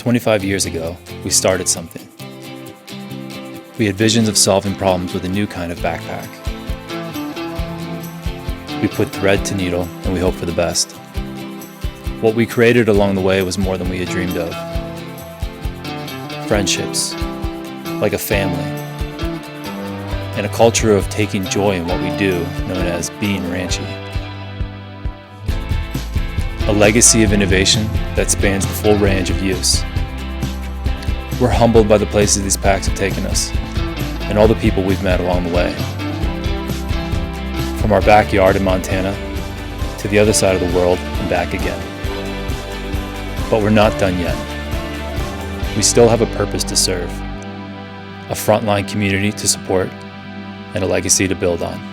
25 years ago, we started something. We had visions of solving problems with a new kind of backpack. We put thread to needle and we hoped for the best. What we created along the way was more than we had dreamed of. Friendships, like a family, and a culture of taking joy in what we do, known as being ranchy. A legacy of innovation that spans the full range of use. We're humbled by the places these packs have taken us, and all the people we've met along the way. From our backyard in Montana, to the other side of the world and back again. But we're not done yet. We still have a purpose to serve, a frontline community to support, and a legacy to build on.